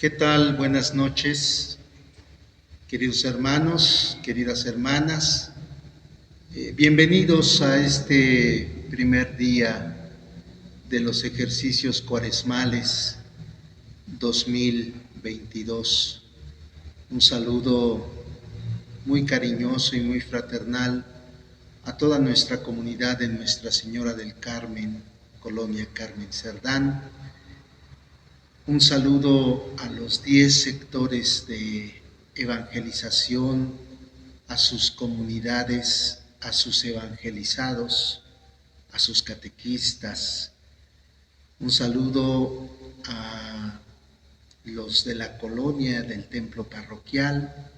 ¿Qué tal? Buenas noches, queridos hermanos, queridas hermanas. Bienvenidos a este primer día de los ejercicios cuaresmales 2022. Un saludo muy cariñoso y muy fraternal a toda nuestra comunidad de Nuestra Señora del Carmen, Colonia Carmen Cerdán. Un saludo a los 10 sectores de evangelización, a sus comunidades, a sus evangelizados, a sus catequistas. Un saludo a los de la colonia del templo parroquial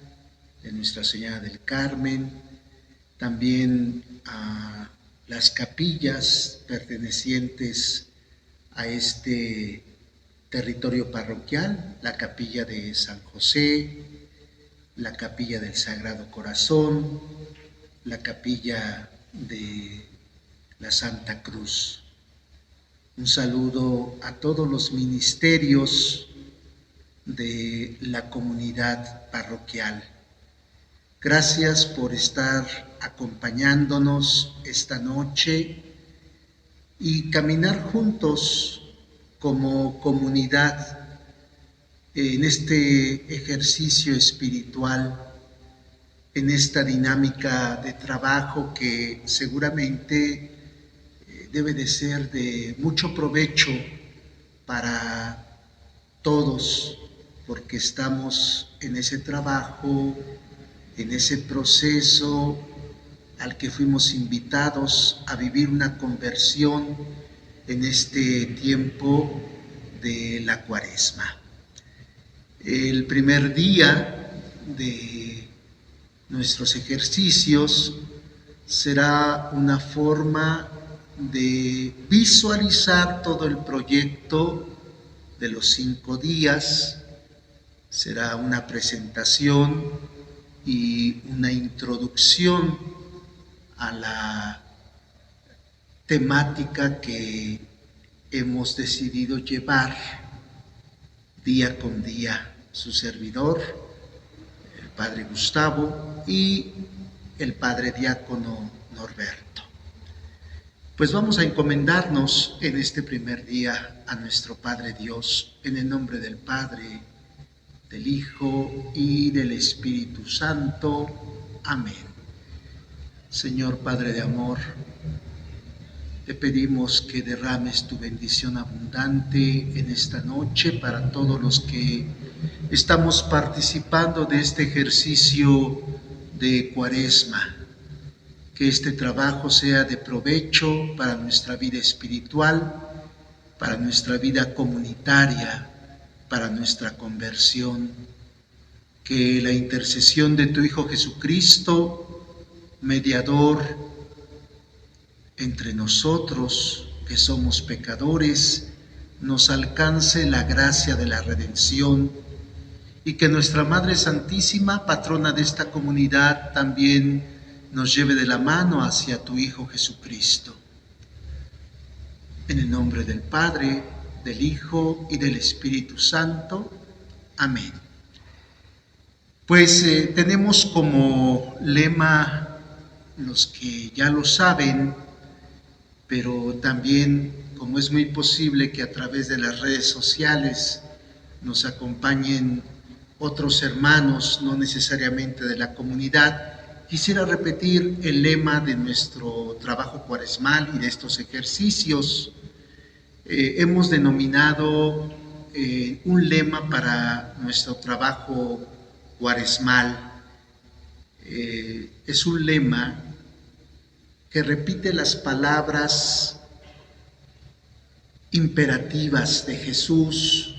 de Nuestra Señora del Carmen, también a las capillas pertenecientes a este territorio parroquial, la capilla de San José, la capilla del Sagrado Corazón, la capilla de la Santa Cruz. Un saludo a todos los ministerios de la comunidad parroquial. Gracias por estar acompañándonos esta noche y caminar juntos como comunidad en este ejercicio espiritual, en esta dinámica de trabajo que seguramente debe de ser de mucho provecho para todos, porque estamos en ese trabajo, en ese proceso al que fuimos invitados a vivir una conversión en este tiempo de la Cuaresma. El primer día de nuestros ejercicios será una forma de visualizar todo el proyecto de los 5 días. Será una presentación y una introducción a la temática que hemos decidido llevar día con día su servidor, el Padre Gustavo y el Padre Diácono Norberto. Pues vamos a encomendarnos en este primer día a nuestro Padre Dios, en el nombre del Padre, del Hijo y del Espíritu Santo. Amén. Señor Padre de amor, te pedimos que derrames tu bendición abundante en esta noche para todos los que estamos participando de este ejercicio de Cuaresma. Que este trabajo sea de provecho para nuestra vida espiritual, para nuestra vida comunitaria, para nuestra conversión. Que la intercesión de tu Hijo Jesucristo, mediador entre nosotros que somos pecadores, nos alcance la gracia de la redención y que nuestra Madre Santísima, patrona de esta comunidad, también nos lleve de la mano hacia tu Hijo Jesucristo. En el nombre del Padre, del Hijo y del Espíritu Santo. Amén. Pues tenemos como lema, los que ya lo saben, pero también, como es muy posible que a través de las redes sociales nos acompañen otros hermanos, no necesariamente de la comunidad, quisiera repetir el lema de nuestro trabajo cuaresmal y de estos ejercicios. Hemos denominado un lema para nuestro trabajo cuaresmal. Es un lema que repite las palabras imperativas de Jesús,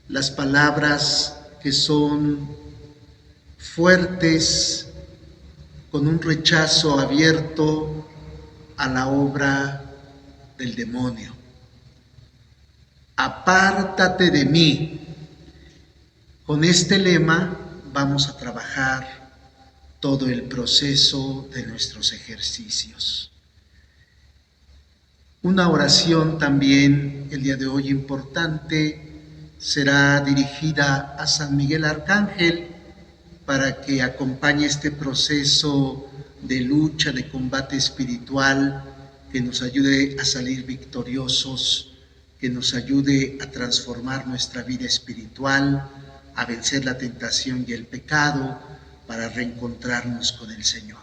las palabras que son fuertes, con un rechazo abierto a la obra del demonio. Apártate de mí. Con este lema vamos a trabajar todo el proceso de nuestros ejercicios. Una oración también el día de hoy importante será dirigida a San Miguel Arcángel para que acompañe este proceso de lucha, de combate espiritual, que nos ayude a salir victoriosos, que nos ayude a transformar nuestra vida espiritual, a vencer la tentación y el pecado, para reencontrarnos con el Señor.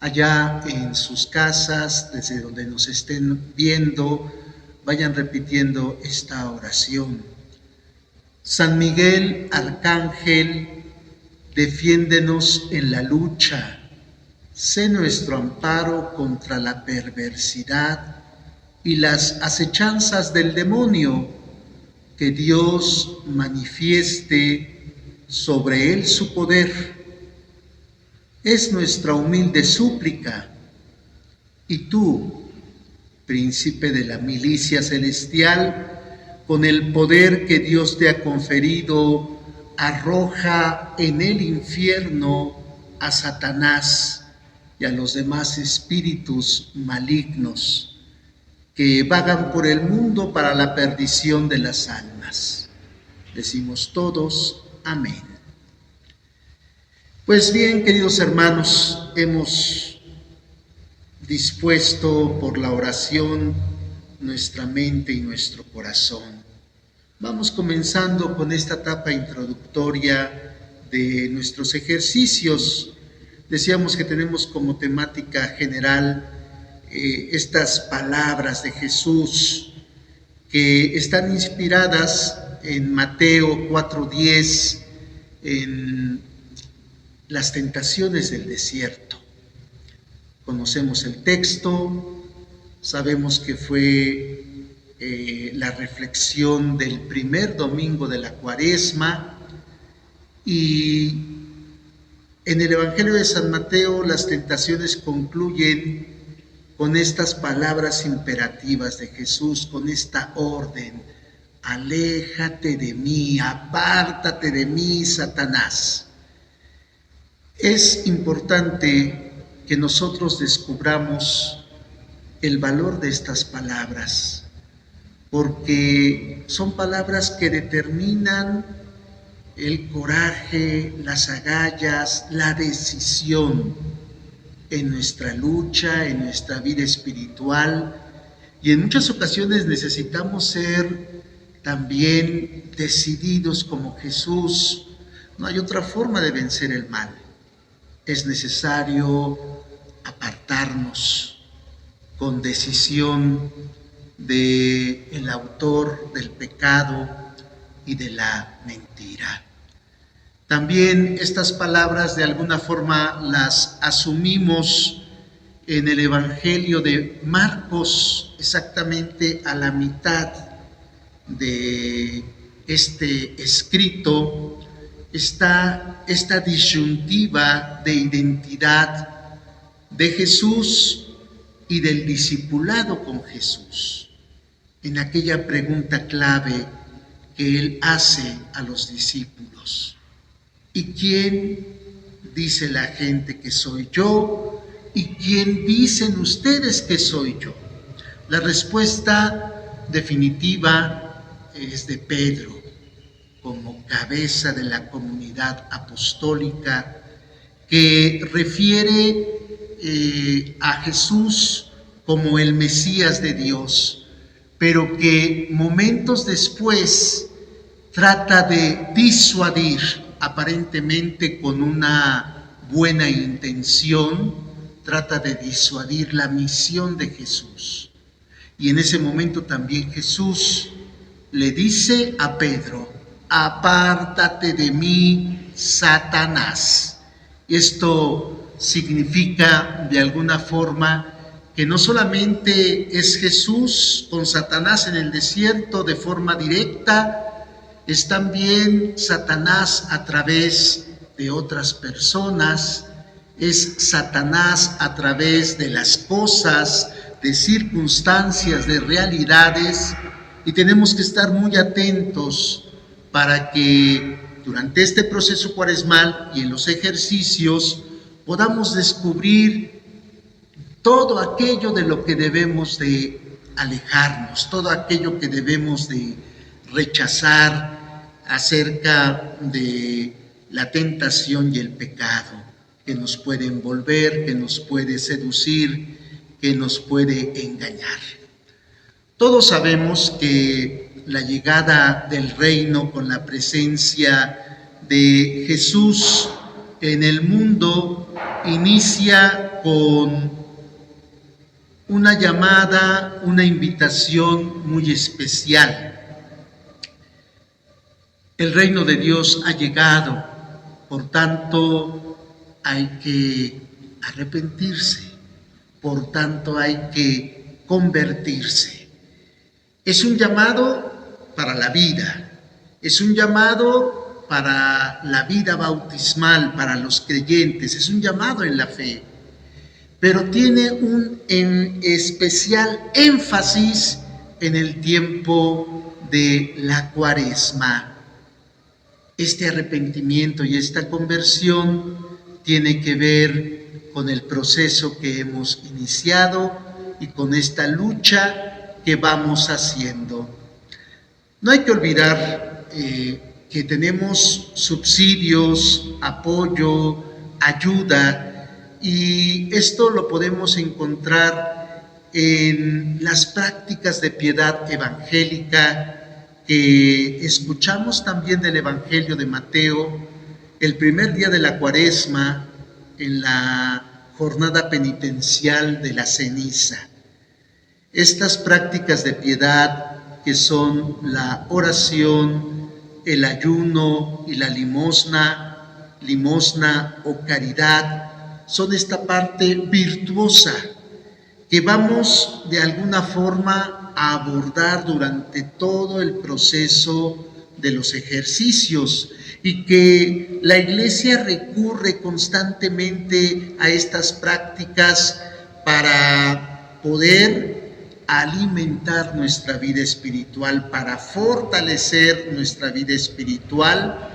Allá en sus casas, desde donde nos estén viendo, vayan repitiendo esta oración. San Miguel Arcángel, defiéndenos en la lucha. Sé nuestro amparo contra la perversidad y las acechanzas del demonio. Que Dios manifieste sobre él su poder. Es nuestra humilde súplica. Y tú, príncipe de la milicia celestial, con el poder que Dios te ha conferido, arroja en el infierno a Satanás y a los demás espíritus malignos que vagan por el mundo para la perdición de las almas. Decimos todos, amén. Pues bien, queridos hermanos, hemos dispuesto por la oración nuestra mente y nuestro corazón. Vamos comenzando con esta etapa introductoria de nuestros ejercicios. Decíamos que tenemos como temática general estas palabras de Jesús que están inspiradas en Mateo 4:10, en las tentaciones del desierto. Conocemos el texto, sabemos que fue la reflexión del primer domingo de la Cuaresma, y en el Evangelio de San Mateo las tentaciones concluyen con estas palabras imperativas de Jesús, con esta orden: aléjate de mí, apártate de mí, Satanás. Es importante que nosotros descubramos el valor de estas palabras, porque son palabras que determinan el coraje, las agallas, la decisión en nuestra lucha, en nuestra vida espiritual, y en muchas ocasiones necesitamos ser también decididos como Jesús. No hay otra forma de vencer el mal. Es necesario apartarnos con decisión del autor del pecado y de la mentira. También estas palabras de alguna forma las asumimos en el Evangelio de Marcos, exactamente a la mitad de este escrito. Está esta disyuntiva de identidad de Jesús y del discipulado con Jesús, en aquella pregunta clave que él hace a los discípulos: ¿y quién dice la gente que soy yo? ¿Y quién dicen ustedes que soy yo? La respuesta definitiva es de Pedro, como cabeza de la comunidad apostólica, que refiere a Jesús como el Mesías de Dios, pero que momentos después trata de disuadir, aparentemente con una buena intención, trata de disuadir la misión de Jesús. Y en ese momento también Jesús le dice a Pedro: apártate de mí, Satanás. Esto significa de alguna forma que no solamente es Jesús con Satanás en el desierto de forma directa, es también Satanás a través de otras personas, es Satanás a través de las cosas, de circunstancias, de realidades, y tenemos que estar muy atentos para que durante este proceso cuaresmal y en los ejercicios podamos descubrir todo aquello de lo que debemos de alejarnos, todo aquello que debemos de rechazar acerca de la tentación y el pecado que nos puede envolver, que nos puede seducir, que nos puede engañar. Todos sabemos que la llegada del reino con la presencia de Jesús en el mundo inicia con una llamada, una invitación muy especial. El reino de Dios ha llegado, por tanto hay que arrepentirse, por tanto hay que convertirse. Es un llamado para la vida, es un llamado para la vida bautismal, para los creyentes, es un llamado en la fe, pero tiene un en especial énfasis en el tiempo de la Cuaresma. Este arrepentimiento y esta conversión tiene que ver con el proceso que hemos iniciado y con esta lucha que vamos haciendo. No hay que olvidar que tenemos subsidios, apoyo, ayuda, y esto lo podemos encontrar en las prácticas de piedad evangélica que escuchamos también del Evangelio de Mateo, el primer día de la Cuaresma, en la jornada penitencial de la ceniza. Estas prácticas de piedad, que son la oración, el ayuno y la limosna o caridad, son esta parte virtuosa que vamos de alguna forma a abordar durante todo el proceso de los ejercicios, y que la Iglesia recurre constantemente a estas prácticas para poder alimentar nuestra vida espiritual, para fortalecer nuestra vida espiritual,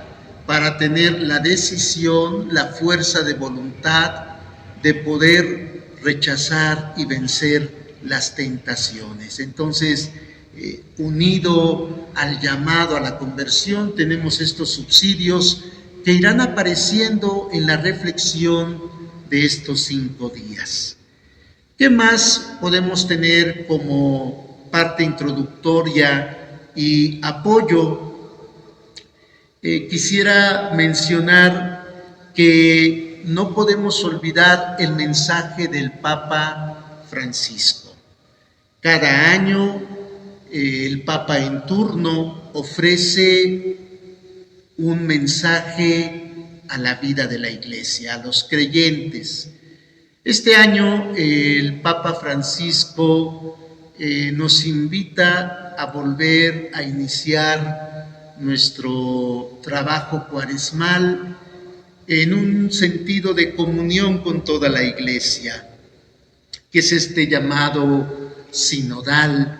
para tener la decisión, la fuerza de voluntad de poder rechazar y vencer las tentaciones. Entonces, unido al llamado a la conversión, tenemos estos subsidios que irán apareciendo en la reflexión de estos 5 días. ¿Qué más podemos tener como parte introductoria y apoyo? Quisiera mencionar que no podemos olvidar el mensaje del Papa Francisco. Cada año el Papa en turno ofrece un mensaje a la vida de la Iglesia, a los creyentes. Este año el Papa Francisco nos invita a volver a iniciar nuestro trabajo cuaresmal en un sentido de comunión con toda la Iglesia, que es este llamado sinodal,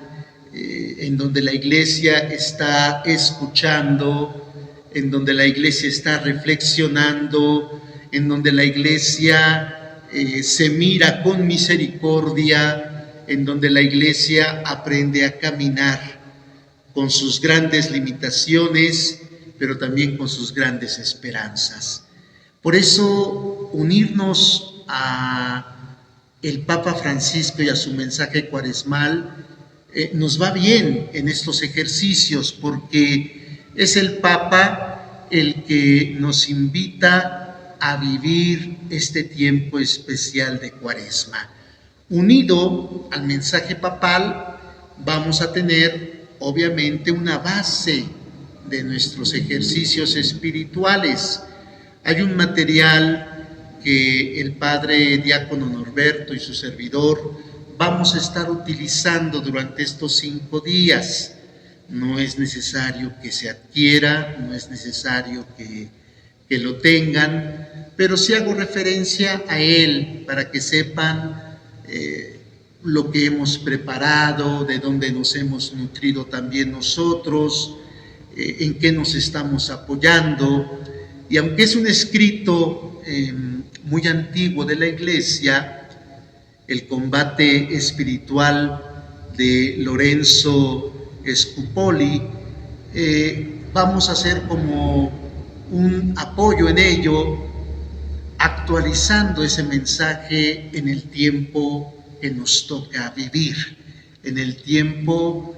en donde la Iglesia está escuchando, en donde la Iglesia está reflexionando, en donde la Iglesia se mira con misericordia, en donde la Iglesia aprende a caminar con sus grandes limitaciones, pero también con sus grandes esperanzas. Por eso, unirnos a el Papa Francisco y a su mensaje cuaresmal nos va bien en estos ejercicios, porque es el Papa el que nos invita a vivir este tiempo especial de Cuaresma. Unido al mensaje papal, vamos a tener obviamente una base de nuestros ejercicios espirituales. Hay un material que el padre diácono Norberto y su servidor vamos a estar utilizando durante estos 5 días. No es necesario que se adquiera, no es necesario que lo tengan, pero sí hago referencia a él para que sepan lo que hemos preparado, de dónde nos hemos nutrido también nosotros, en qué nos estamos apoyando. Y aunque es un escrito muy antiguo de la Iglesia, el combate espiritual de Lorenzo Scupoli, vamos a hacer como un apoyo en ello, actualizando ese mensaje en el tiempo que nos toca vivir, en el tiempo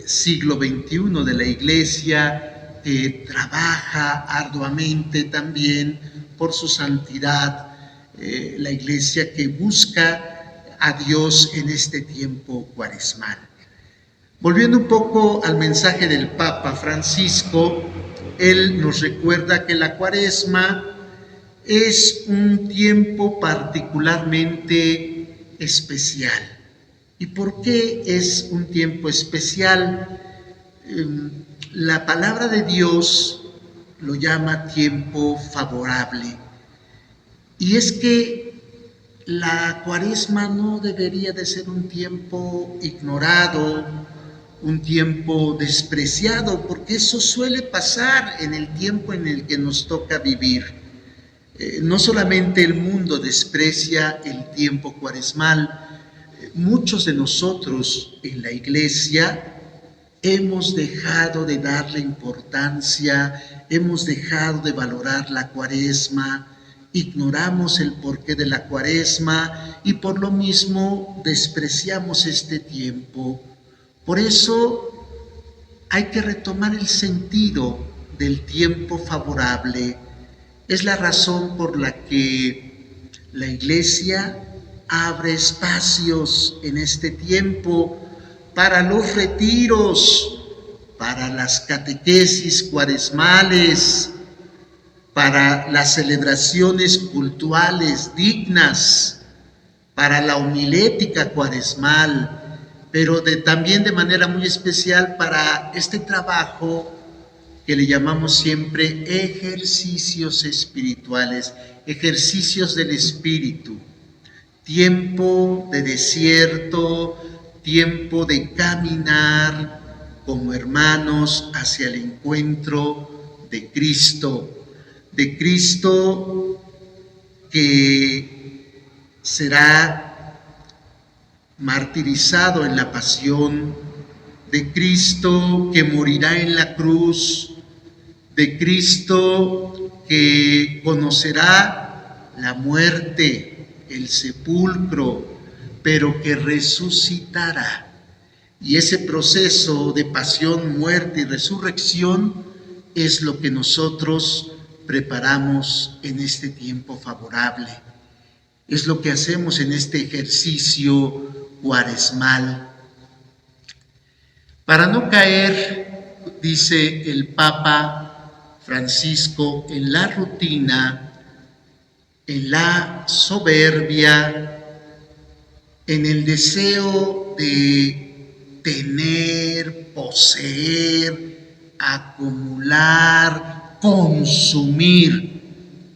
siglo XXI de la Iglesia, que trabaja arduamente también por su santidad, la Iglesia que busca a Dios en este tiempo cuaresmal. Volviendo un poco al mensaje del Papa Francisco, él nos recuerda que la Cuaresma es un tiempo particularmente especial. ¿Y por qué es un tiempo especial? La palabra de Dios lo llama tiempo favorable. Y es que la Cuaresma no debería de ser un tiempo ignorado, un tiempo despreciado, porque eso suele pasar en el tiempo en el que nos toca vivir. No solamente el mundo desprecia el tiempo cuaresmal, muchos de nosotros en la Iglesia hemos dejado de darle importancia, hemos dejado de valorar la Cuaresma, ignoramos el porqué de la Cuaresma y por lo mismo despreciamos este tiempo. Por eso hay que retomar el sentido del tiempo favorable. Es la razón por la que la Iglesia abre espacios en este tiempo para los retiros, para las catequesis cuaresmales, para las celebraciones cultuales dignas, para la homilética cuaresmal, pero también de manera muy especial para este trabajo que le llamamos siempre ejercicios espirituales, ejercicios del espíritu, tiempo de desierto, tiempo de caminar como hermanos hacia el encuentro de Cristo que será martirizado en la pasión, de Cristo que morirá en la cruz, de Cristo que conocerá la muerte, el sepulcro, pero que resucitará. Y ese proceso de pasión, muerte y resurrección es lo que nosotros preparamos en este tiempo favorable. Es lo que hacemos en este ejercicio cuaresmal. Para no caer, dice el Papa Francisco, en la rutina, en la soberbia, en el deseo de tener, poseer, acumular, consumir,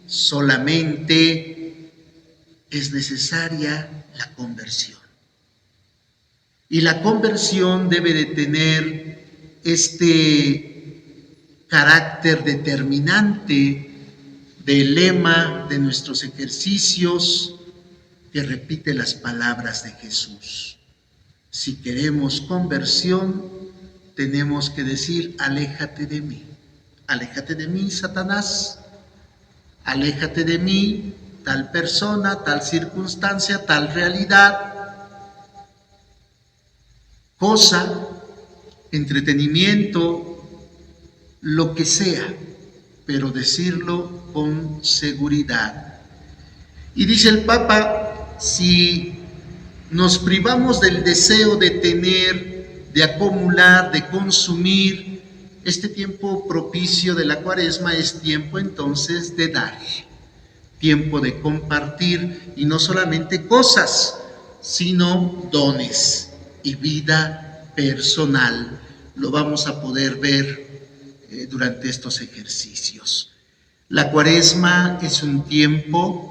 solamente es necesaria la conversión. Y la conversión debe de tener este carácter determinante del lema de nuestros ejercicios que repite las palabras de Jesús. Si queremos conversión, tenemos que decir: aléjate de mí, Satanás, aléjate de mí, tal persona, tal circunstancia, tal realidad, cosa, entretenimiento, lo que sea, pero decirlo con seguridad. Y dice el Papa, si nos privamos del deseo de tener, de acumular, de consumir, este tiempo propicio de la Cuaresma es tiempo entonces de dar, tiempo de compartir, y no solamente cosas, sino dones y vida personal. Lo vamos a poder ver durante estos ejercicios. La Cuaresma es un tiempo,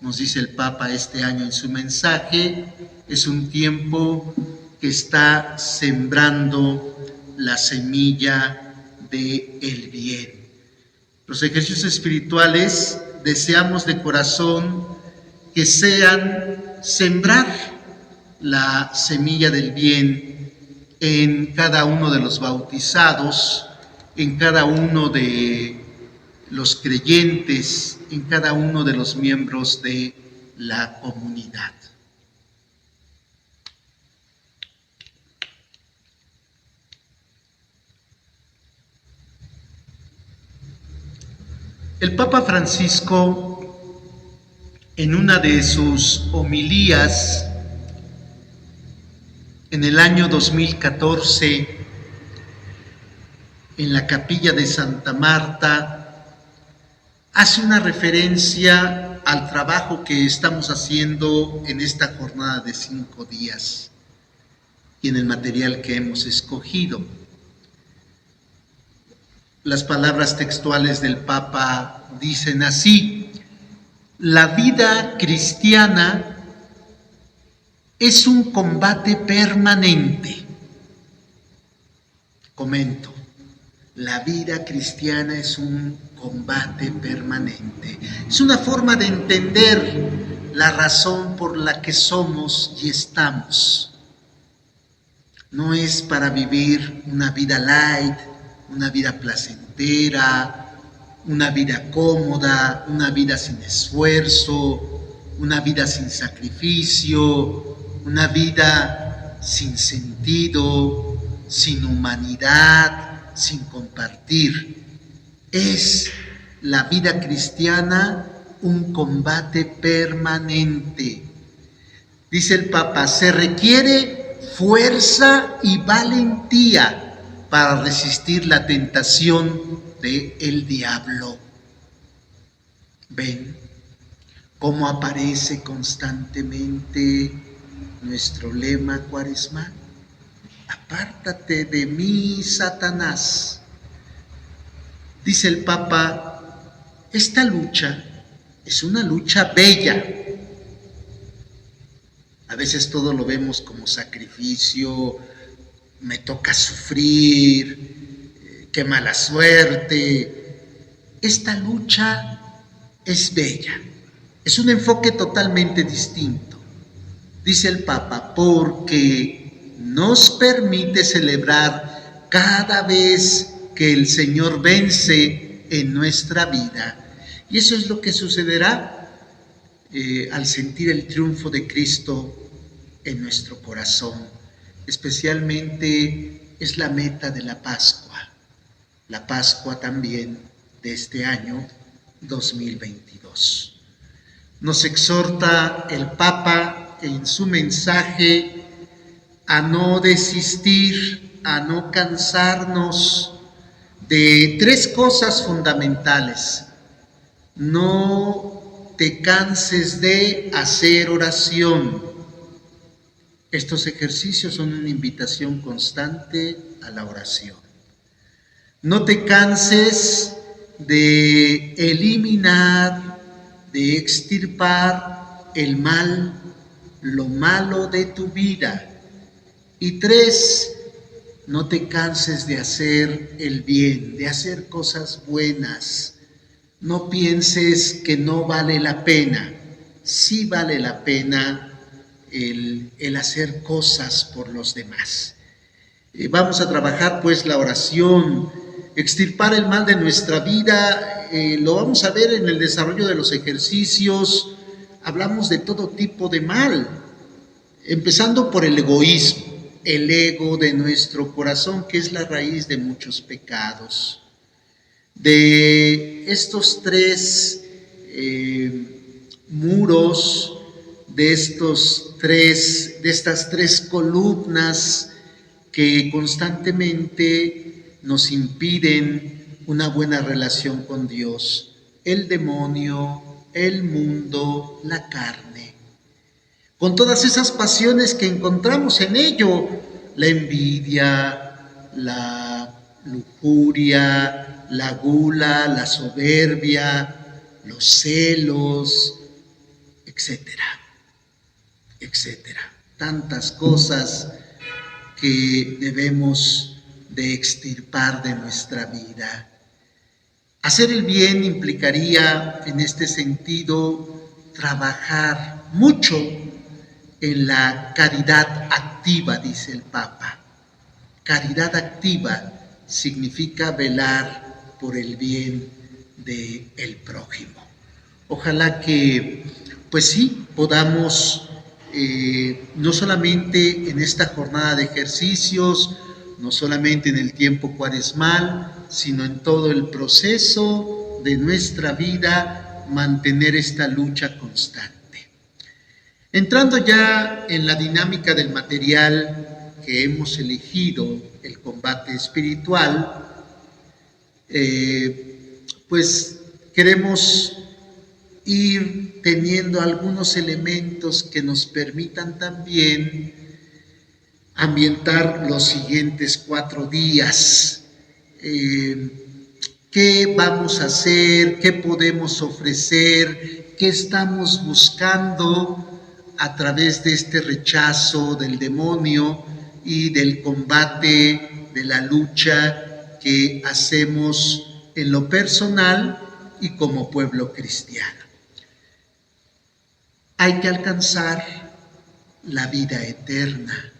nos dice el Papa este año en su mensaje, es un tiempo que está sembrando la semilla del bien. Los ejercicios espirituales deseamos de corazón que sean sembrar la semilla del bien en cada uno de los bautizados, en cada uno de los creyentes, en cada uno de los miembros de la comunidad. El Papa Francisco, en una de sus homilías, en el año 2014, en la capilla de Santa Marta, hace una referencia al trabajo que estamos haciendo en esta jornada de 5 días y en el material que hemos escogido. Las palabras textuales del Papa dicen así: la vida cristiana es un combate permanente. Comento, la vida cristiana es un combate permanente. Es una forma de entender la razón por la que somos y estamos. No es para vivir una vida light, una vida placentera, una vida cómoda, una vida sin esfuerzo, una vida sin sacrificio, una vida sin sentido, sin humanidad, sin compartir. Es la vida cristiana un combate permanente. Dice el Papa, se requiere fuerza y valentía para resistir la tentación del diablo. ¿Ven cómo aparece constantemente nuestro lema cuaresmal? Apártate de mí, Satanás. Dice el Papa, esta lucha es una lucha bella. A veces todo lo vemos como sacrificio, me toca sufrir, qué mala suerte. Esta lucha es bella, es un enfoque totalmente distinto. Dice el Papa, porque nos permite celebrar cada vez que el Señor vence en nuestra vida. Y eso es lo que sucederá al sentir el triunfo de Cristo en nuestro corazón. Especialmente es la meta de la Pascua también de este año 2022. Nos exhorta el Papa en su mensaje a no desistir, a no cansarnos de 3 cosas fundamentales. No te canses de hacer oración. Estos ejercicios son una invitación constante a la oración. No te canses de eliminar, de extirpar el mal, lo malo de tu vida. Y 3, no te canses de hacer el bien, de hacer cosas buenas. No pienses que no vale la pena. Sí vale la pena el hacer cosas por los demás. Vamos a trabajar pues la oración, extirpar el mal de nuestra vida. Lo vamos a ver en el desarrollo de los ejercicios. Hablamos de todo tipo de mal, empezando por el egoísmo, el ego de nuestro corazón, que es la raíz de muchos pecados. De estos 3 muros, de estas tres columnas que constantemente nos impiden una buena relación con Dios: el demonio, el mundo, la carne. Con todas esas pasiones que encontramos en ello, la envidia, la lujuria, la gula, la soberbia, los celos, etcétera, etcétera. Tantas cosas que debemos de extirpar de nuestra vida. Hacer el bien implicaría, en este sentido, trabajar mucho en la caridad activa, dice el Papa. Caridad activa, significa velar por el bien del prójimo. Ojalá que, pues sí, podamos no solamente en esta jornada de ejercicios, no solamente en el tiempo cuaresmal, sino en todo el proceso de nuestra vida, mantener esta lucha constante. Entrando ya en la dinámica del material que hemos elegido, el combate espiritual, pues queremos ir teniendo algunos elementos que nos permitan también ambientar los siguientes 4 días. ¿Qué vamos a hacer? ¿Qué podemos ofrecer? ¿Qué estamos buscando a través de este rechazo del demonio y del combate, de la lucha que hacemos en lo personal y como pueblo cristiano? Hay que alcanzar la vida eterna.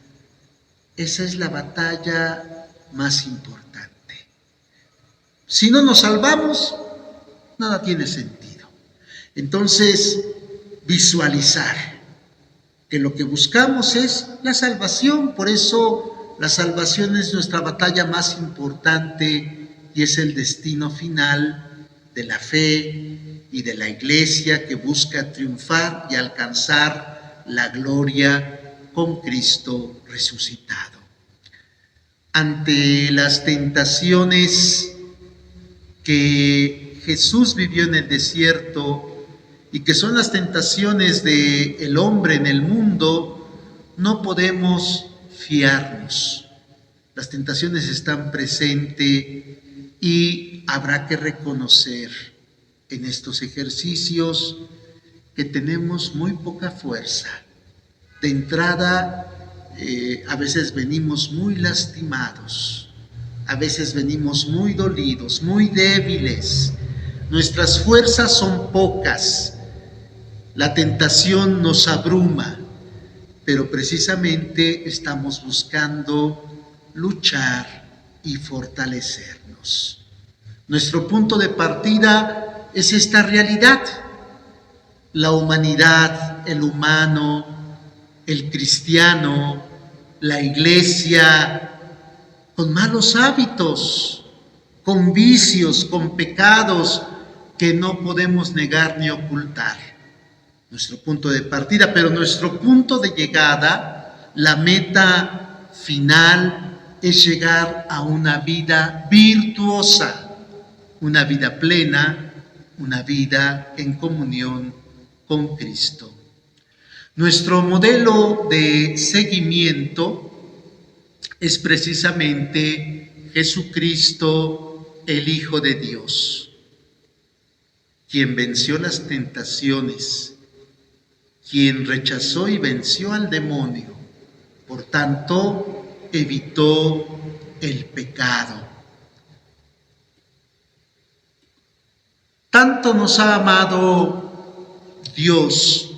Esa es la batalla más importante. Si no nos salvamos, nada tiene sentido. Entonces, visualizar que lo que buscamos es la salvación. Por eso la salvación es nuestra batalla más importante y es el destino final de la fe y de la Iglesia, que busca triunfar y alcanzar la gloria con Cristo resucitado. Ante las tentaciones que Jesús vivió en el desierto y que son las tentaciones del hombre en el mundo, no podemos fiarnos. Las tentaciones están presentes y habrá que reconocer en estos ejercicios que tenemos muy poca fuerza. De entrada, a veces venimos muy lastimados, a veces venimos muy dolidos, muy débiles. Nuestras fuerzas son pocas, la tentación nos abruma, pero precisamente estamos buscando luchar y fortalecernos. Nuestro punto de partida es esta realidad: la humanidad, el humano, el cristiano, la Iglesia, con malos hábitos, con vicios, con pecados que no podemos negar ni ocultar. Nuestro punto de partida, pero nuestro punto de llegada, la meta final, es llegar a una vida virtuosa, una vida plena, una vida en comunión con Cristo. Nuestro modelo de seguimiento es precisamente Jesucristo, el Hijo de Dios, quien venció las tentaciones, quien rechazó y venció al demonio, por tanto, evitó el pecado. Tanto nos ha amado Dios,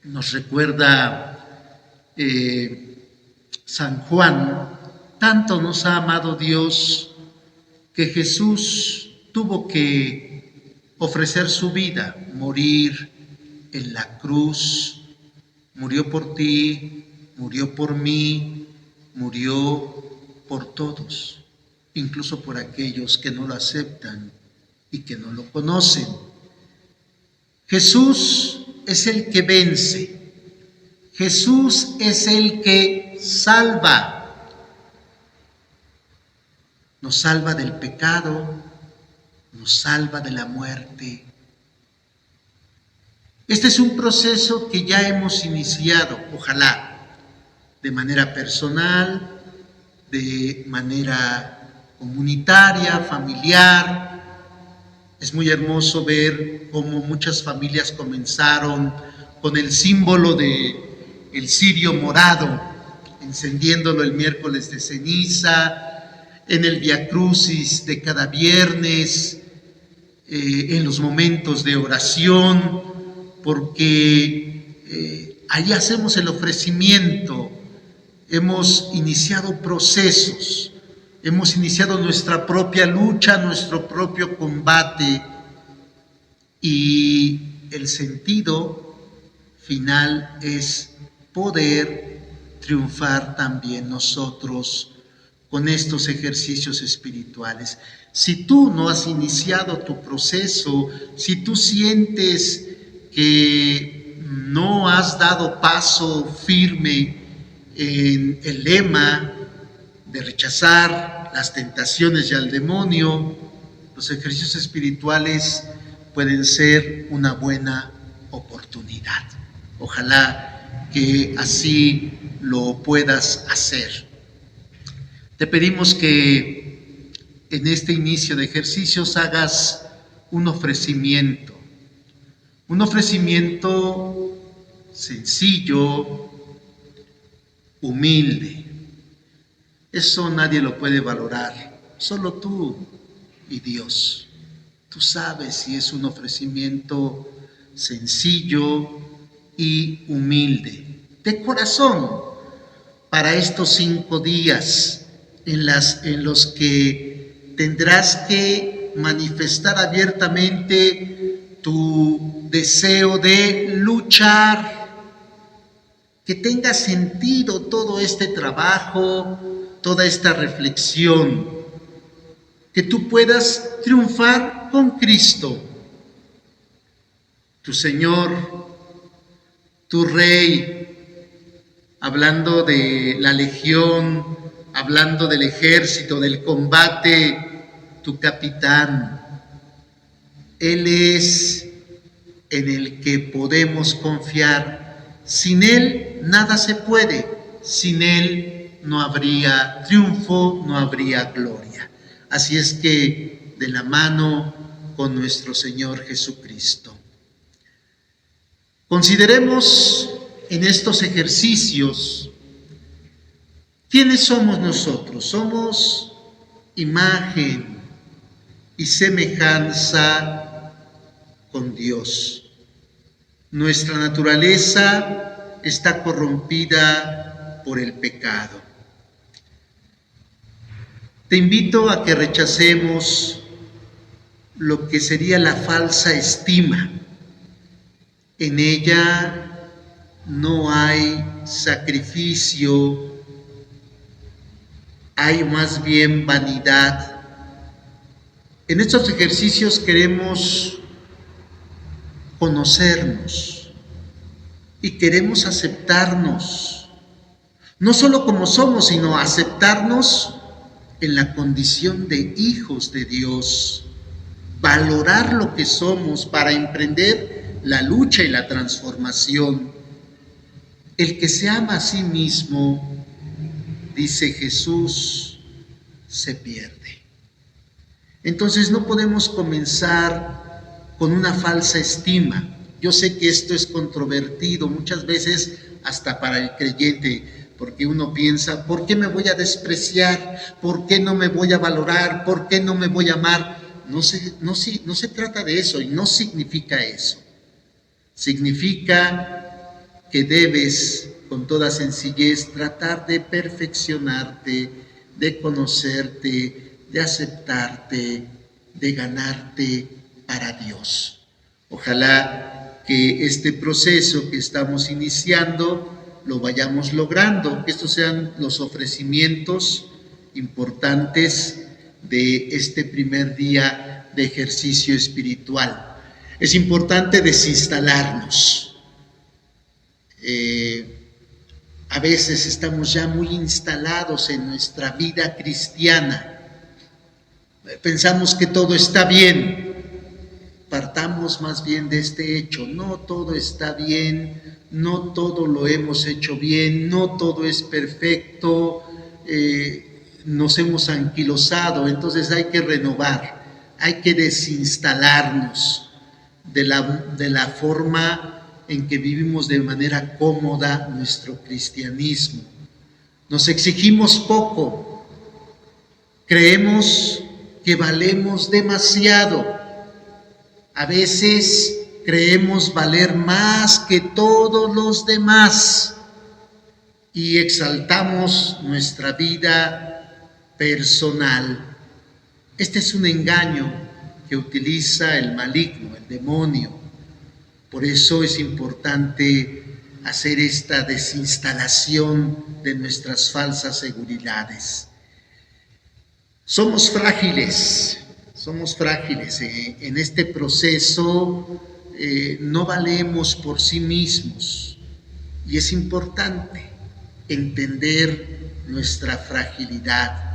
nos recuerda San Juan, tanto nos ha amado Dios que Jesús tuvo que ofrecer su vida, morir en la cruz. Murió por ti, murió por mí, murió por todos, incluso por aquellos que no lo aceptan y que no lo conocen. Jesús es el que vence, Jesús es el que salva, nos salva del pecado, nos salva de la muerte. Este es un proceso que ya hemos iniciado, ojalá, de manera personal, de manera comunitaria, familiar. Es muy hermoso ver cómo muchas familias comenzaron con el símbolo del cirio morado, encendiéndolo el miércoles de ceniza, en el viacrucis de cada viernes, en los momentos de oración, porque ahí hacemos el ofrecimiento. Hemos iniciado procesos, hemos iniciado nuestra propia lucha, nuestro propio combate, y el sentido final es poder triunfar también nosotros con estos ejercicios espirituales. Si tú no has iniciado tu proceso, si tú sientes que no has dado paso firme en el lema de rechazar las tentaciones y al demonio, los ejercicios espirituales pueden ser una buena oportunidad. Ojalá que así lo puedas hacer. Te pedimos que en este inicio de ejercicios hagas un ofrecimiento sencillo, humilde. Eso nadie lo puede valorar, solo tú y Dios. Tú sabes si es un ofrecimiento sencillo y humilde, de corazón, para estos 5 días en los que tendrás que manifestar abiertamente tu deseo de luchar, que tenga sentido todo este trabajo, toda esta reflexión, que tú puedas triunfar con Cristo, tu Señor, tu Rey, hablando de la legión, hablando del ejército, del combate, tu capitán. Él es en el que podemos confiar. Sin Él nada se puede, sin Él no habría triunfo, no habría gloria. Así es que de la mano con nuestro Señor Jesucristo. Consideremos en estos ejercicios quiénes somos nosotros. Somos imagen y semejanza con Dios. Nuestra naturaleza está corrompida por el pecado. Te invito a que rechacemos lo que sería la falsa estima. En ella no hay sacrificio, hay más bien vanidad. En estos ejercicios queremos conocernos y queremos aceptarnos, no solo como somos, sino aceptarnos en la condición de hijos de Dios, valorar lo que somos para emprender la lucha y la transformación. El que se ama a sí mismo, dice Jesús, se pierde. Entonces no podemos comenzar con una falsa estima. Yo sé que esto es controvertido muchas veces hasta para el creyente, porque uno piensa, ¿por qué me voy a despreciar? ¿Por qué no me voy a valorar? ¿Por qué no me voy a amar? No se trata de eso y no significa eso. Significa que debes, con toda sencillez, tratar de perfeccionarte, de conocerte, de aceptarte, de ganarte para Dios. Ojalá que este proceso que estamos iniciando lo vayamos logrando, que estos sean los ofrecimientos importantes de este primer día de ejercicio espiritual. Es importante desinstalarnos. A veces estamos ya muy instalados en nuestra vida cristiana. Pensamos que todo está bien. Partamos más bien de este hecho. No todo está bien, no todo lo hemos hecho bien, no todo es perfecto. Nos hemos anquilosado, entonces hay que renovar, hay que desinstalarnos de la forma en que vivimos de manera cómoda nuestro cristianismo. Nos exigimos poco, creemos que valemos demasiado, a veces creemos valer más que todos los demás y exaltamos nuestra vida personal. Este es un engaño que utiliza el maligno, el demonio. Por eso es importante hacer esta desinstalación de nuestras falsas seguridades. Somos frágiles en este proceso, no valemos por sí mismos y es importante entender nuestra fragilidad.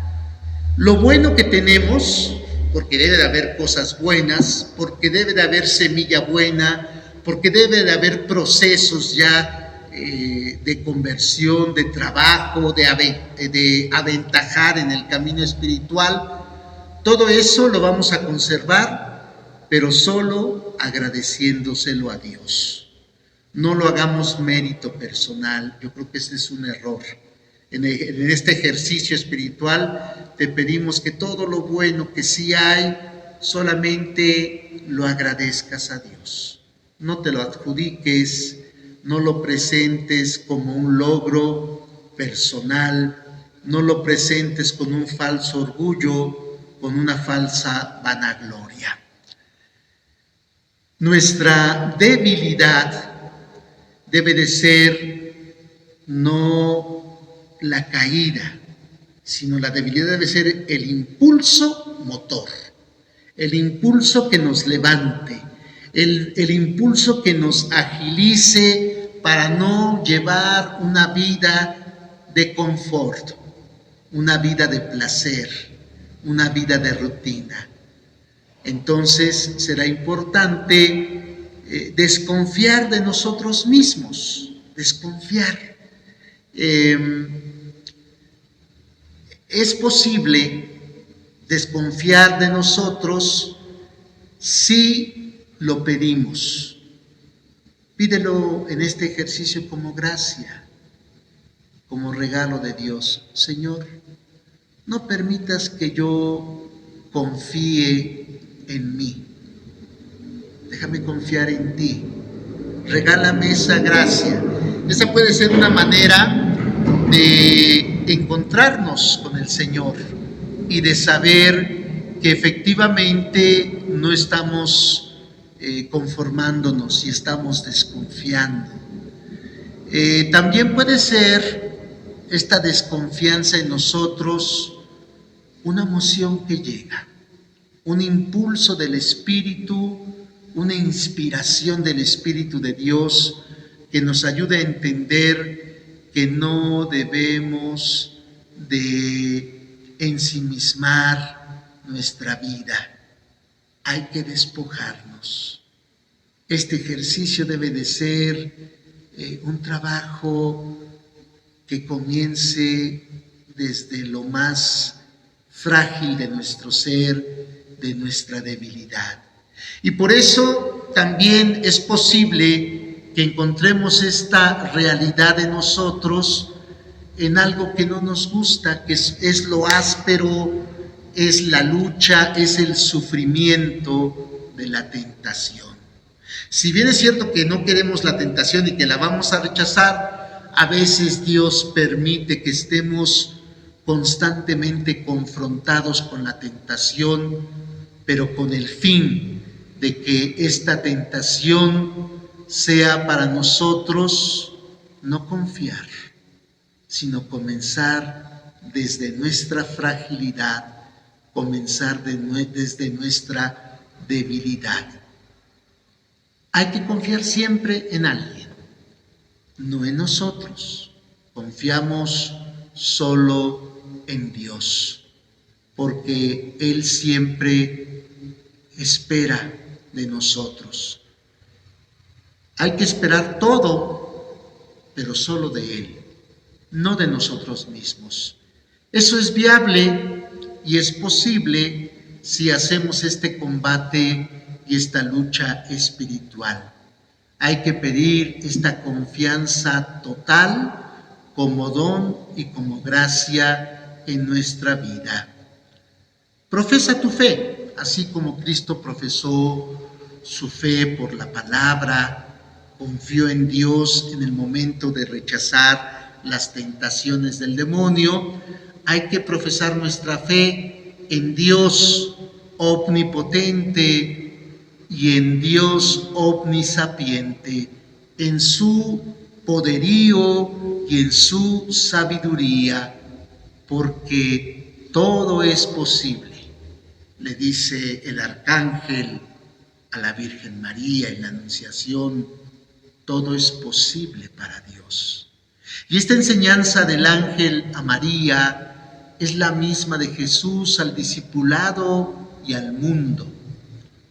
Lo bueno que tenemos, porque debe de haber cosas buenas, porque debe de haber semilla buena, porque debe de haber procesos ya de conversión, de trabajo, de aventajar en el camino espiritual. Todo eso lo vamos a conservar, pero solo agradeciéndoselo a Dios. No lo hagamos mérito personal. Yo creo que ese es un error. En este ejercicio espiritual te pedimos que todo lo bueno que sí hay, solamente lo agradezcas a Dios. No te lo adjudiques, no lo presentes como un logro personal, no lo presentes con un falso orgullo, con una falsa vanagloria. Nuestra debilidad debe de ser no la caída, sino la debilidad debe ser el impulso motor, el impulso que nos levante, el impulso que nos agilice para no llevar una vida de confort, una vida de placer, una vida de rutina. Entonces será importante desconfiar de nosotros mismos, desconfiar. Es posible desconfiar de nosotros si lo pedimos. Pídelo en este ejercicio como gracia, como regalo de Dios. Señor, no permitas que yo confíe en mí. Déjame confiar en ti. Regálame esa gracia. Esa puede ser una manera de encontrarnos con el Señor y de saber que efectivamente no estamos conformándonos y estamos desconfiando. También puede ser esta desconfianza en nosotros una emoción que llega, un impulso del Espíritu, una inspiración del Espíritu de Dios que nos ayude a entender que no debemos de ensimismar nuestra vida. Hay que despojarnos. Este ejercicio debe de ser un trabajo que comience desde lo más frágil de nuestro ser, de nuestra debilidad. Y por eso también es posible que encontremos esta realidad de nosotros en algo que no nos gusta, que es lo áspero, es la lucha, es el sufrimiento de la tentación. Si bien es cierto que no queremos la tentación y que la vamos a rechazar, a veces Dios permite que estemos constantemente confrontados con la tentación, pero con el fin de que esta tentación sea para nosotros no confiar, sino comenzar desde nuestra fragilidad, comenzar desde nuestra debilidad. Hay que confiar siempre en alguien, no en nosotros. Confiamos solo en Dios, porque Él siempre espera de nosotros. Hay que esperar todo, pero solo de Él, no de nosotros mismos. Eso es viable y es posible si hacemos este combate y esta lucha espiritual. Hay que pedir esta confianza total como don y como gracia en nuestra vida. Profesa tu fe, así como Cristo profesó su fe por la palabra, confió en Dios en el momento de rechazar las tentaciones del demonio. hay que profesar nuestra fe en Dios omnipotente y en Dios omnisapiente, en su poderío y en su sabiduría, porque todo es posible. Le dice el arcángel a la Virgen María en la Anunciación: todo es posible para Dios. Y esta enseñanza del ángel a María es la misma de Jesús al discipulado y al mundo.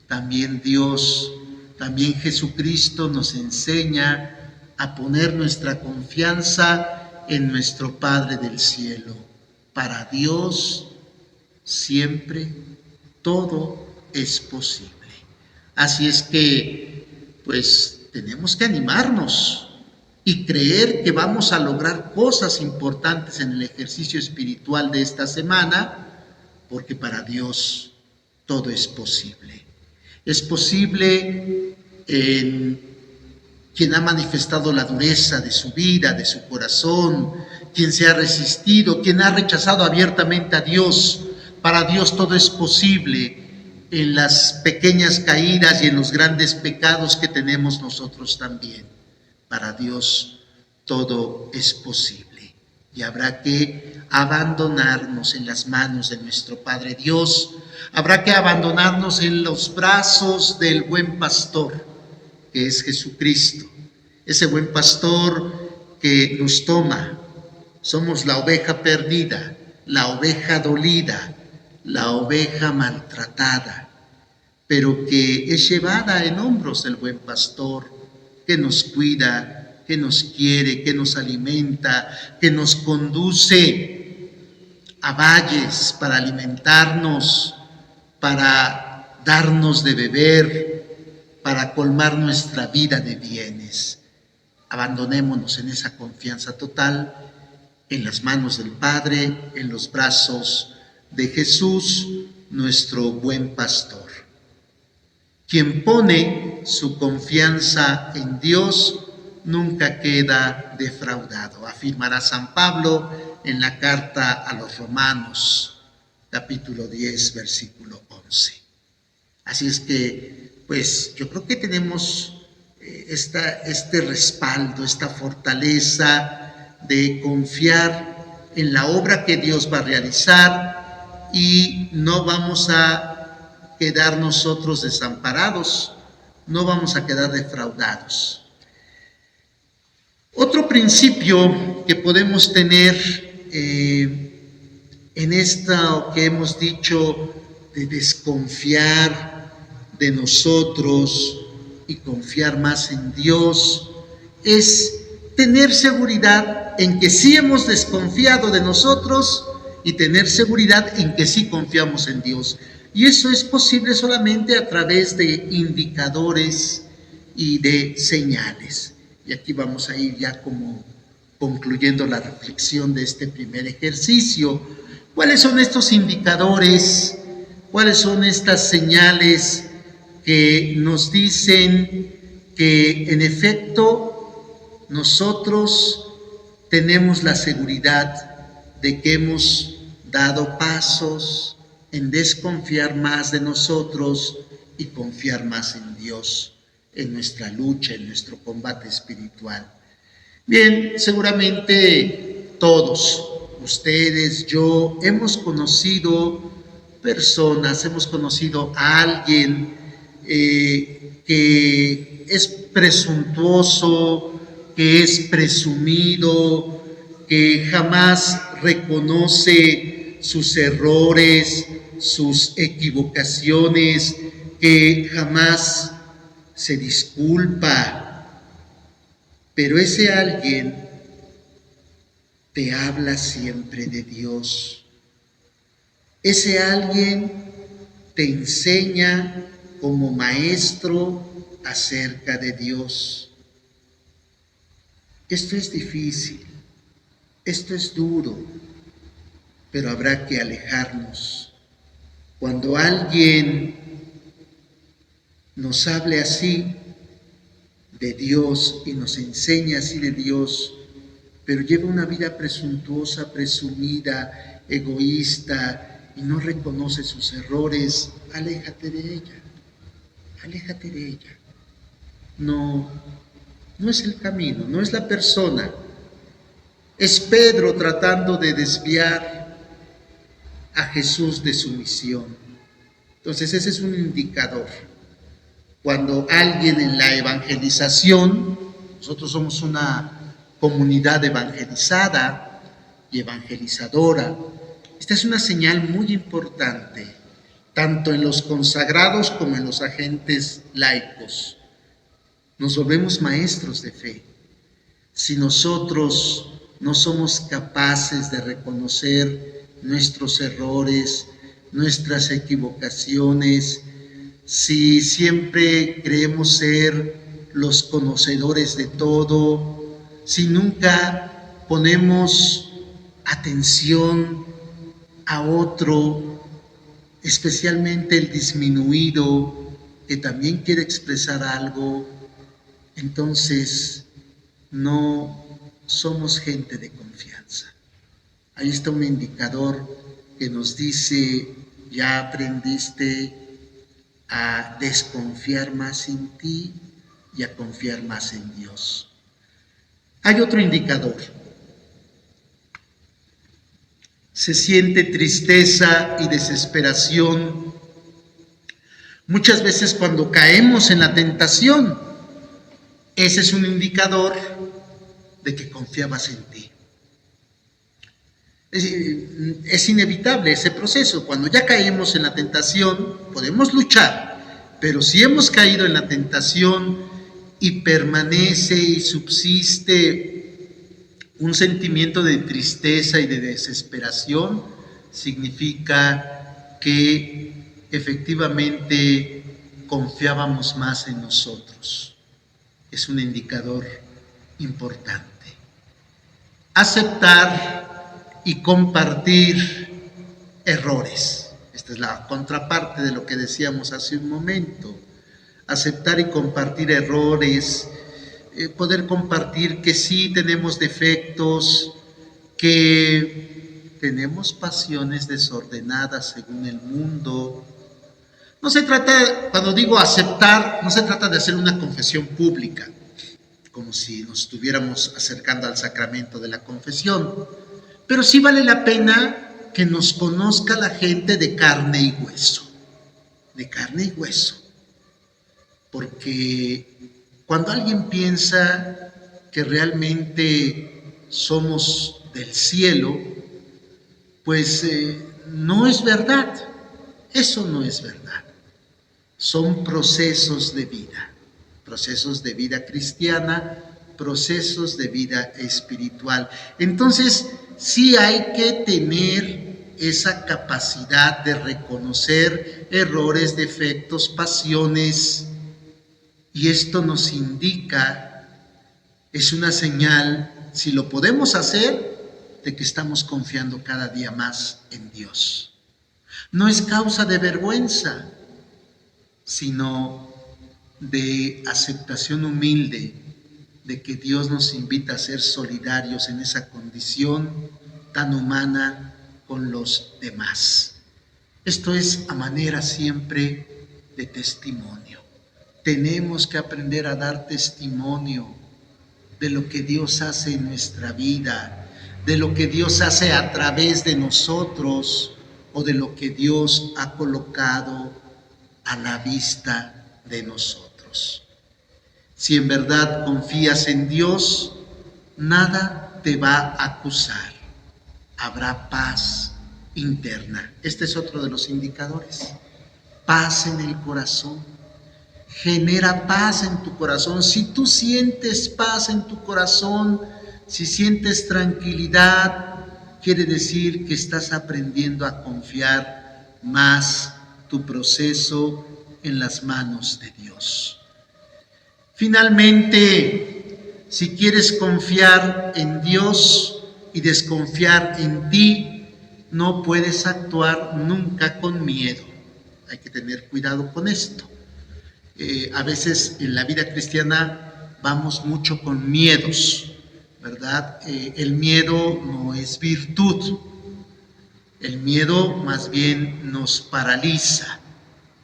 También Dios, también Jesucristo nos enseña a poner nuestra confianza en nuestro Padre del cielo. Para Dios siempre todo es posible. Así es que, pues, tenemos que animarnos y creer que vamos a lograr cosas importantes en el ejercicio espiritual de esta semana, porque para Dios todo es posible. Es posible en quien ha manifestado la dureza de su vida, de su corazón, quien se ha resistido, quien ha rechazado abiertamente a Dios. Para Dios todo es posible en las pequeñas caídas y en los grandes pecados que tenemos nosotros también. Para Dios todo es posible y habrá que abandonarnos en las manos de nuestro Padre Dios. Habrá que abandonarnos en los brazos del buen pastor, que es Jesucristo. Ese buen pastor que nos toma. Somos la oveja perdida, la oveja dolida, la oveja maltratada, pero que es llevada en hombros del buen pastor, que nos cuida, que nos quiere, que nos alimenta, que nos conduce a valles para alimentarnos, para darnos de beber, para colmar nuestra vida de bienes. Abandonémonos en esa confianza total, en las manos del Padre, en los brazos de Jesús, nuestro buen pastor. Quien pone su confianza en Dios nunca queda defraudado, afirmará San Pablo en la carta a los Romanos, capítulo 10, versículo 11. Así es que, pues, yo creo que tenemos este respaldo, esta fortaleza de confiar en la obra que Dios va a realizar y no vamos a quedar nosotros desamparados, no vamos a quedar defraudados. Otro principio que podemos tener en esto que hemos dicho de desconfiar de nosotros y confiar más en Dios es tener seguridad en que sí hemos desconfiado de nosotros y tener seguridad en que sí confiamos en Dios. Y eso es posible solamente a través de indicadores y de señales. Y aquí vamos a ir ya como concluyendo la reflexión de este primer ejercicio. ¿Cuáles son estos indicadores? ¿Cuáles son estas señales que nos dicen que en efecto nosotros tenemos la seguridad de que hemos dado pasos en desconfiar más de nosotros y confiar más en Dios, en nuestra lucha, en nuestro combate espiritual? Bien, seguramente todos, ustedes, yo, hemos conocido personas, hemos conocido a alguien que es presuntuoso, que es presumido, que jamás reconoce sus errores, sus equivocaciones, que jamás se disculpa. Pero ese alguien te habla siempre de Dios. Ese alguien te enseña como maestro acerca de Dios. Esto es difícil, esto es duro, pero habrá que alejarnos. Cuando alguien nos hable así de Dios y nos enseña así de Dios, pero lleva una vida presuntuosa, presumida egoísta y no reconoce sus errores, aléjate de ella, aléjate de ella. No, no es el camino, no es la persona. Es Pedro tratando de desviar a Jesús de su misión. Entonces ese es un indicador. Cuando alguien en la evangelización, nosotros somos una comunidad evangelizada y evangelizadora, esta es una señal muy importante, tanto en los consagrados como en los agentes laicos. Nos volvemos maestros de fe. Si nosotros no somos capaces de reconocer nuestros errores, nuestras equivocaciones, si siempre creemos ser los conocedores de todo, si nunca ponemos atención a otro, especialmente el disminuido que también quiere expresar algo, entonces no somos gente de confianza. Ahí está un indicador que nos dice: ya aprendiste a desconfiar más en ti y a confiar más en Dios. Hay otro indicador. Se siente tristeza y desesperación muchas veces cuando caemos en la tentación. Ese es un indicador de que confiabas en ti. Es inevitable ese proceso. Cuando ya caemos en la tentación, podemos luchar, pero si hemos caído en la tentación y permanece y subsiste un sentimiento de tristeza y de desesperación, significa que efectivamente confiábamos más en nosotros. Es un indicador importante. Aceptar y compartir errores. Esta es la contraparte de lo que decíamos hace un momento. Aceptar y compartir errores, poder compartir que sí tenemos defectos, que tenemos pasiones desordenadas según el mundo. No se trata, cuando digo aceptar, no se trata de hacer una confesión pública, como si nos estuviéramos acercando al sacramento de la confesión, pero sí vale la pena que nos conozca la gente de carne y hueso, porque cuando alguien piensa que realmente somos del cielo, pues no es verdad, eso no es verdad. Son procesos de vida cristiana, procesos de vida espiritual. Entonces, sí hay que tener esa capacidad de reconocer errores, defectos, pasiones, y esto nos indica, es una señal, si lo podemos hacer, de que estamos confiando cada día más en Dios. No es causa de vergüenza, sino de aceptación humilde de que Dios nos invita a ser solidarios en esa condición tan humana con los demás. Esto es a manera siempre de testimonio. Tenemos que aprender a dar testimonio de lo que Dios hace en nuestra vida, de lo que Dios hace a través de nosotros o de lo que Dios ha colocado a la vista de nosotros. Si en verdad confías en Dios, nada te va a acusar. Habrá paz interna. Este es otro de los indicadores. Paz en el corazón. Genera paz en tu corazón. Si tú sientes paz en tu corazón, si sientes tranquilidad, quiere decir que estás aprendiendo a confiar más tu proceso en las manos de Dios. Finalmente, si quieres confiar en Dios y desconfiar en ti, no puedes actuar nunca con miedo. Hay que tener cuidado con esto. A veces en la vida cristiana vamos mucho con miedos, ¿verdad? El miedo no es virtud. El miedo más bien nos paraliza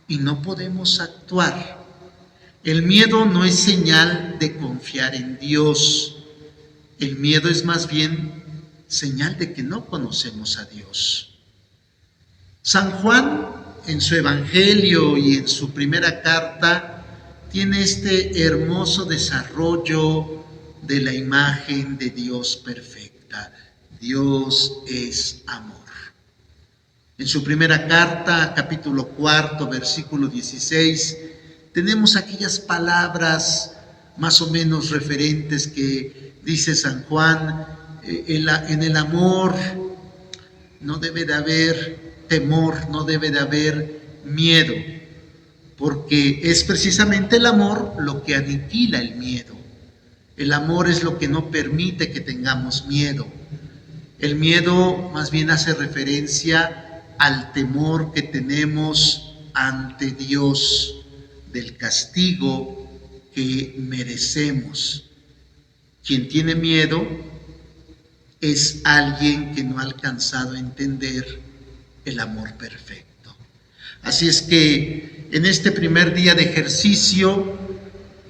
y no podemos actuar. El miedo no es señal de confiar en Dios. El miedo es más bien señal de que no conocemos a Dios. San Juan, en su Evangelio y en su primera carta, tiene este hermoso desarrollo de la imagen de Dios perfecta. Dios es amor. En su primera carta, capítulo 4, versículo 16, tenemos aquellas palabras más o menos referentes que dice San Juan: en el amor no debe de haber temor, no debe de haber miedo, porque es precisamente el amor lo que aniquila el miedo. El amor es lo que no permite que tengamos miedo. El miedo más bien hace referencia al temor que tenemos ante Dios, del castigo que merecemos. Quien tiene miedo es alguien que no ha alcanzado a entender el amor perfecto. Así es que en este primer día de ejercicio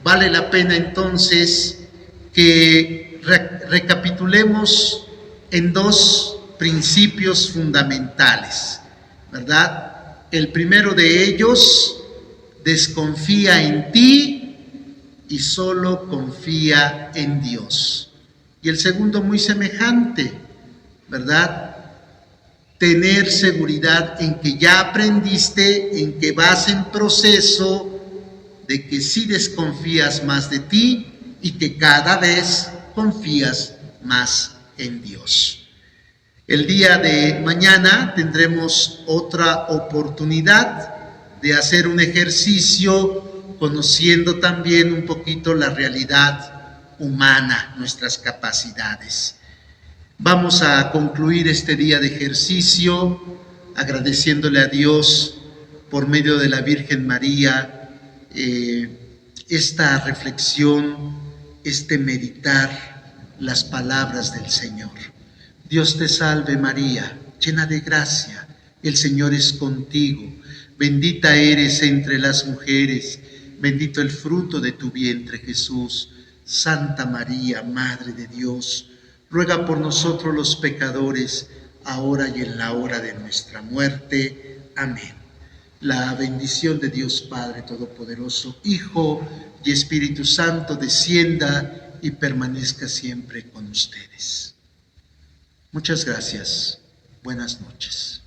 vale la pena entonces que recapitulemos en dos principios fundamentales, ¿verdad? El primero de ellos: desconfía en ti y solo confía en Dios. Y el segundo, muy semejante, ¿verdad? Tener seguridad en que ya aprendiste, en que vas en proceso, de que sí desconfías más de ti y que cada vez confías más en Dios. El día de mañana tendremos otra oportunidad de hacer un ejercicio conociendo también un poquito la realidad humana, nuestras capacidades. Vamos a concluir este día de ejercicio agradeciéndole a Dios por medio de la Virgen María esta reflexión, este meditar las palabras del Señor. Dios te salve María, llena de gracia, el Señor es contigo. Bendita eres entre las mujeres, bendito el fruto de tu vientre Jesús. Santa María, Madre de Dios, ruega por nosotros los pecadores, ahora y en la hora de nuestra muerte. Amén. La bendición de Dios Padre Todopoderoso, Hijo y Espíritu Santo descienda y permanezca siempre con ustedes. Muchas gracias. Buenas noches.